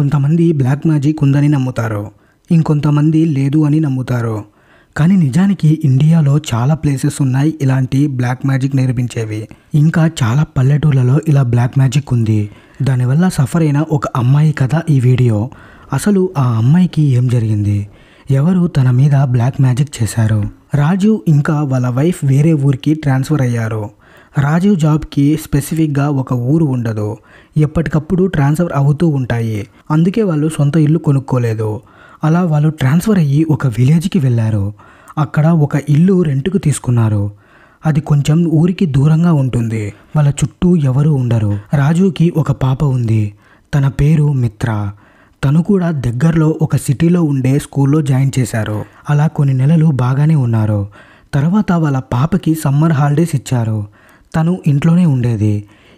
కొంతమంది black magic ఉందని నమ్ముతారు, ఇంకొంతమంది లేదు అని నమ్ముతారు. కానీ నిజానికి ఇండియాలో చాలా ప్లేసెస్ ఉన్నాయి ఇలాంటి బ్లాక్ మ్యాజిక్ నేర్పించేవి. ఇంకా చాలా పల్లెటూళ్ళలో ఇలా బ్లాక్ మ్యాజిక్ ఉంది. దానివల్ల సఫర్ అయిన ఒక అమ్మాయి కథ ఈ వీడియో. అసలు ఆ అమ్మాయికి ఏం జరిగింది, ఎవరు తన మీద బ్లాక్ మ్యాజిక్ చేశారు? రాజు ఇంకా వాళ్ళ వైఫ్ వేరే ఊరికి ట్రాన్స్ఫర్ అయ్యారు. రాజు జాబ్కి స్పెసిఫిక్గా ఒక ఊరు ఉండదు, ఎప్పటికప్పుడు ట్రాన్స్ఫర్ అవుతూ ఉంటాయి. అందుకే వాళ్ళు సొంత ఇల్లు కొనుక్కోలేదు. అలా వాళ్ళు ట్రాన్స్ఫర్ అయ్యి ఒక విలేజ్కి వెళ్ళారు. అక్కడ ఒక ఇల్లు రెంట్కు తీసుకున్నారు. అది కొంచెం ఊరికి దూరంగా ఉంటుంది. వాళ్ళ చుట్టూ ఎవరు ఉండరు. రాజుకి ఒక పాప ఉంది, తన పేరు మిత్ర. తను కూడా దగ్గరలో ఒక సిటీలో ఉండే స్కూల్లో జాయిన్ చేశారు. అలా కొన్ని నెలలు బాగానే ఉన్నారు. తర్వాత వాళ్ళ పాపకి సమ్మర్ హాలిడేస్ ఇచ్చారు. తను ఇంట్లోనే ఉండేది,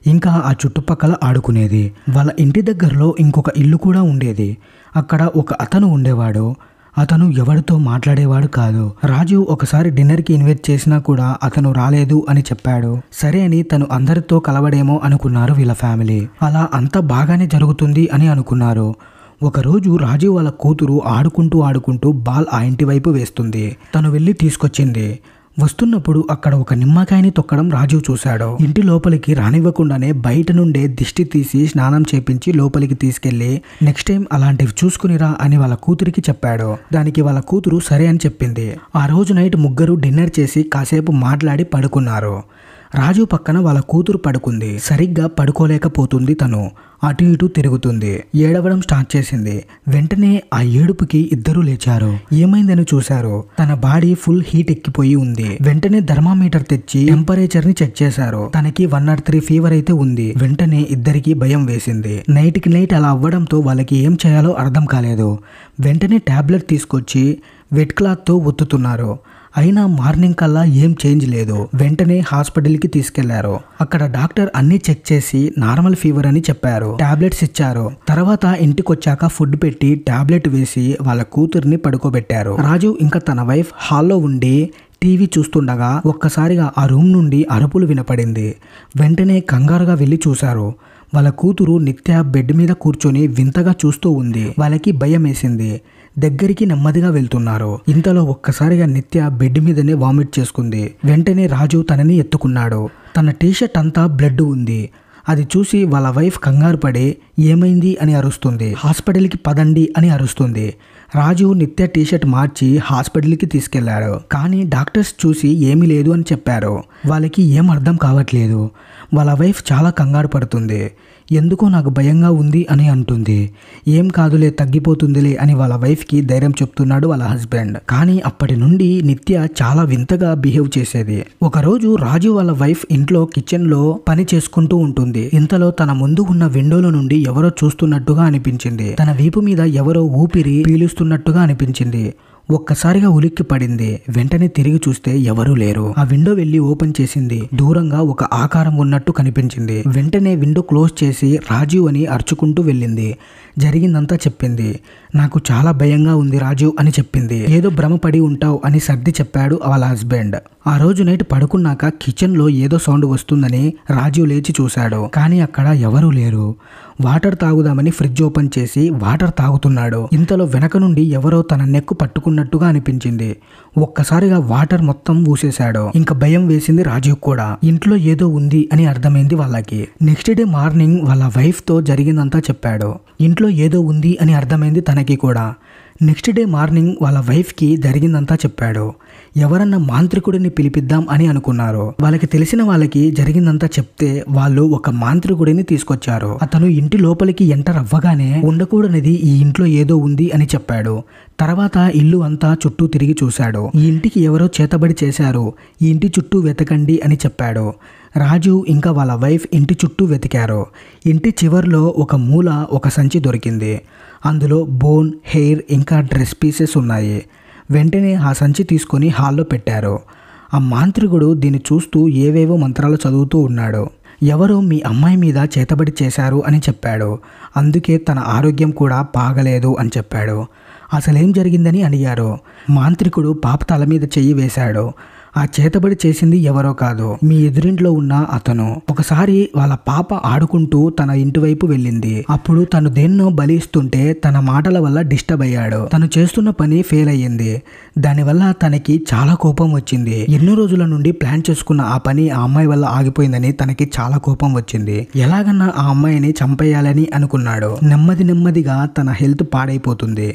ఇంకా ఆ చుట్టుపక్కల ఆడుకునేది. వాళ్ళ ఇంటి దగ్గరలో ఇంకొక ఇల్లు కూడా ఉండేది. అక్కడ ఒక అతను ఉండేవాడు. అతను ఎవరితో మాట్లాడేవాడు కాదు. రాజు ఒకసారి డిన్నర్కి ఇన్వైట్ చేసినా కూడా అతను రాలేదు అని చెప్పాడు. సరే అని తను అందరితో కలవడేమో అనుకున్నారు వీళ్ళ ఫ్యామిలీ. అలా అంతా బాగానే జరుగుతుంది అని అనుకున్నారు. ఒకరోజు రాజు వాళ్ళ కూతురు ఆడుకుంటూ బాల్ ఆ ఇంటి వైపు వేస్తుంది. తను వెళ్ళి తీసుకొచ్చింది. వస్తున్నప్పుడు అక్కడ ఒక నిమ్మకాయని తొక్కడం రాజు చూశాడు. ఇంటి లోపలికి రానివ్వకుండానే బయట నుండే దిష్టి తీసి స్నానం చేపించి లోపలికి తీసుకెళ్లి నెక్స్ట్ టైం అలాంటివి చూసుకునిరా అని వాళ్ళ కూతురికి చెప్పాడు. దానికి వాళ్ళ కూతురు సరే అని చెప్పింది. ఆ రోజు నైట్ ముగ్గురు డిన్నర్ చేసి కాసేపు మాట్లాడి పడుకున్నారు. రాజు పక్కన వాళ్ళ కూతురు పడుకుంది. సరిగ్గా పడుకోలేకపోతుంది. తను అటు ఇటు తిరుగుతుంది, ఏడవడం స్టార్ట్ చేసింది. వెంటనే ఆ ఏడుపుకి ఇద్దరు లేచారు. ఏమైందని చూశారు. తన బాడీ ఫుల్ హీట్ ఎక్కిపోయి ఉంది. వెంటనే థర్మామీటర్ తెచ్చి టెంపరేచర్ ని చెక్ చేశారు. తనకి 103 ఫీవర్ అయితే ఉంది. వెంటనే ఇద్దరికి భయం వేసింది. నైట్ కి నైట్ అలా అవ్వడంతో వాళ్ళకి ఏం చేయాలో అర్థం కాలేదు. వెంటనే టాబ్లెట్ తీసుకొచ్చి వెట్ క్లాత్ తో ఒత్తుతున్నారు. అయినా మార్నింగ్ కల్లా ఏం చేంజ్ లేదు. వెంటనే హాస్పిటల్కి తీసుకెళ్లారు. అక్కడ డాక్టర్ అన్ని చెక్ చేసి నార్మల్ ఫీవర్ అని చెప్పారు. టాబ్లెట్స్ ఇచ్చారు. తర్వాత ఇంటికొచ్చాక ఫుడ్ పెట్టి టాబ్లెట్ వేసి వాళ్ళ కూతుర్ని పడుకోబెట్టారు. రాజు ఇంకా తన వైఫ్ హాల్లో ఉండి టీవీ చూస్తుండగా ఒక్కసారిగా ఆ రూమ్ నుండి అరుపులు వినపడింది. వెంటనే కంగారుగా వెళ్ళి చూశారు. వాళ్ళ కూతురు నిత్య బెడ్ మీద కూర్చొని వింతగా చూస్తూ ఉంది. వాళ్ళకి భయం వేసింది. దగ్గరికి నెమ్మదిగా వెళ్తున్నారు. ఇంతలో ఒక్కసారిగా నిత్య బెడ్ మీదనే వామిట్ చేసుకుంది. వెంటనే రాజు తనని ఎత్తుకున్నాడు. తన టీషర్ట్ అంతా బ్లడ్ ఉంది. అది చూసి వాళ్ళ వైఫ్ కంగారు పడి ఏమైంది అని అరుస్తుంది. హాస్పిటల్కి పదండి అని అరుస్తుంది. రాజు నిత్య టీషర్ట్ మార్చి హాస్పిటల్కి తీసుకెళ్లాడు. కానీ డాక్టర్స్ చూసి ఏమీ లేదు అని చెప్పారు. వాళ్ళకి ఏం అర్థం కావట్లేదు. వాళ్ళ వైఫ్ చాలా కంగారు పడుతుంది. ఎందుకో నాకు భయంగా ఉంది అని అంటుంది. ఏం కాదులే, తగ్గిపోతుందిలే అని వాళ్ళ వైఫ్కి ధైర్యం చెప్తున్నాడు వాళ్ళ హస్బెండ్. కానీ అప్పటి నుండి నిత్య చాలా వింతగా బిహేవ్ చేసేది. ఒకరోజు రాజు వాళ్ళ వైఫ్ ఇంట్లో కిచెన్లో పని చేసుకుంటూ ఉంటుంది. ఇంతలో తన ముందు ఉన్న విండోలో నుండి ఎవరో చూస్తున్నట్టుగా అనిపించింది. తన వీపు మీద ఎవరో ఊపిరి పీలుస్తున్నట్టుగా అనిపించింది. ఒక్కసారిగా ఉలిక్కి పడింది. వెంటనే తిరిగి చూస్తే ఎవరూ లేరు. ఆ విండో వెళ్ళి ఓపెన్ చేసింది. దూరంగా ఒక ఆకారం ఉన్నట్టు కనిపించింది. వెంటనే విండో క్లోజ్ చేసి రాజు అని అరుచుకుంటూ వెళ్ళింది. జరిగిందంతా చెప్పింది. నాకు చాలా భయంగా ఉంది రాజు అని చెప్పింది. ఏదో భ్రమపడి ఉంటావు అని సర్ది చెప్పాడు వాళ్ళ హస్బెండ్. ఆ రోజు నైట్ పడుకున్నాక కిచెన్ లో ఏదో సౌండ్ వస్తుందని రాజు లేచి చూశాడు. కానీ అక్కడ ఎవరూ లేరు. వాటర్ తాగుదామని ఫ్రిడ్జ్ ఓపెన్ చేసి వాటర్ తాగుతున్నాడు. ఇంతలో వెనక నుండి ఎవరో తన నెక్కు పట్టుకున్నట్టుగా అనిపించింది. ఒక్కసారిగా వాటర్ మొత్తం ఊసేశాడు. ఇంకా భయం వేసింది రాజు కూడా. ఇంట్లో ఏదో ఉంది అని అర్థమైంది వాళ్ళకి. నెక్స్ట్ డే మార్నింగ్ వాళ్ళ వైఫ్ తో జరిగిందంతా చెప్పాడు. ఇంట్లో ఏదో ఉంది అని అర్థమైంది తనకి కూడా. నెక్స్ట్ డే మార్నింగ్ వాళ్ళ వైఫ్కి జరిగిందంతా చెప్పాడు. ఎవరన్నా మాంత్రికుడిని పిలిపిద్దాం అని అనుకున్నారు. వాళ్ళకి తెలిసిన వాళ్ళకి జరిగిందంతా చెప్తే వాళ్ళు ఒక మాంత్రికుడిని తీసుకొచ్చారు. అతను ఇంటి లోపలికి ఎంటర్ అవ్వగానే ఉండకూడనిది ఈ ఇంట్లో ఏదో ఉంది అని చెప్పాడు. తర్వాత ఇల్లు అంతా చుట్టూ తిరిగి చూశాడు. ఈ ఇంటికి ఎవరో చేతబడి చేశారు, ఈ ఇంటి చుట్టూ వెతకండి అని చెప్పాడు. రాజు ఇంకా వాళ్ళ వైఫ్ ఇంటి చుట్టూ వెతికారు. ఇంటి చివర్లో ఒక మూల ఒక సంచి దొరికింది. అందులో బోన్, హెయిర్ ఇంకా డ్రెస్ పీసెస్ ఉన్నాయి. వెంటనే ఆ సంచి తీసుకొని హాల్లో పెట్టారు. ఆ మాంత్రికుడు దీన్ని చూస్తూ ఏవేవో మంత్రాలు చదువుతూ ఉన్నాడు. ఎవరో మీ అమ్మాయి మీద చేతబడి చేశారు అని చెప్పాడు. అందుకే తన ఆరోగ్యం కూడా బాగలేదు అని చెప్పాడు. అసలేం జరిగిందని అడిగారు. మాంత్రికుడు పాప తల మీద చెయ్యి వేశాడు. ఆ చేతబడి చేసింది ఎవరో కాదు, మీ ఎదురింట్లో ఉన్న అతను. ఒకసారి వాళ్ళ పాప ఆడుకుంటూ తన ఇంటి వైపు వెళ్ళింది. అప్పుడు తను దేన్నో బలిస్తుంటే తన మాటల వల్ల డిస్టర్బ్ అయ్యాడు. తను చేస్తున్న పని ఫెయిల్ అయ్యింది. దానివల్ల తనకి చాలా కోపం వచ్చింది. ఎన్నో రోజుల నుండి ప్లాన్ చేసుకున్న ఆ పని ఆ అమ్మాయి వల్ల ఆగిపోయిందని తనకి చాలా కోపం వచ్చింది. ఎలాగన్నా ఆ అమ్మాయిని చంపేయాలని అనుకున్నాడు. నెమ్మదిగా తన హెల్త్ పాడైపోతుంది.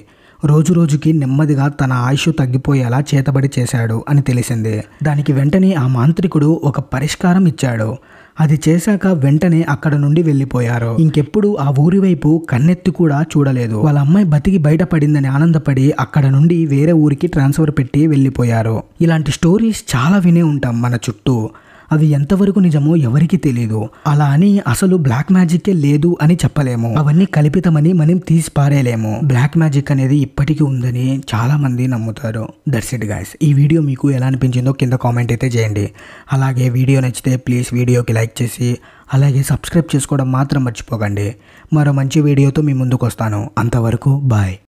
రోజు రోజుకి నెమ్మదిగా తన ఆయుష్ తగ్గిపోయేలా చేతబడి చేశాడు అని తెలిసింది. దానికి వెంటనే ఆ మాంత్రికుడు ఒక పరిష్కారం ఇచ్చాడు. అది చేశాక వెంటనే అక్కడ నుండి వెళ్ళిపోయారు. ఇంకెప్పుడు ఆ ఊరి వైపు కన్నెత్తి కూడా చూడలేదు. వాళ్ళ అమ్మాయి బతికి బయటపడిందని ఆనందపడి అక్కడ నుండి వేరే ఊరికి ట్రాన్స్ఫర్ పెట్టి వెళ్ళిపోయారు. ఇలాంటి స్టోరీస్ చాలా వినే ఉంటాం మన చుట్టూ. అవి ఎంతవరకు నిజమో ఎవరికి తెలీదు. అలా అని అసలు బ్లాక్ మ్యాజిక్కే లేదు అని చెప్పలేము. అవన్నీ కల్పితమని మనం తీసి పారేయలేము. బ్లాక్ మ్యాజిక్ అనేది ఇప్పటికీ ఉందని చాలా మంది నమ్ముతారు. That's it guys. ఈ వీడియో మీకు ఎలా అనిపించిందో కింద కామెంట్ అయితే చేయండి. అలాగే వీడియో నచ్చితే ప్లీజ్ వీడియోకి లైక్ చేసి అలాగే సబ్స్క్రైబ్ చేసుకోవడం మాత్రం మర్చిపోకండి. మరో మంచి వీడియోతో మీ ముందుకు వస్తాను. అంతవరకు బాయ్.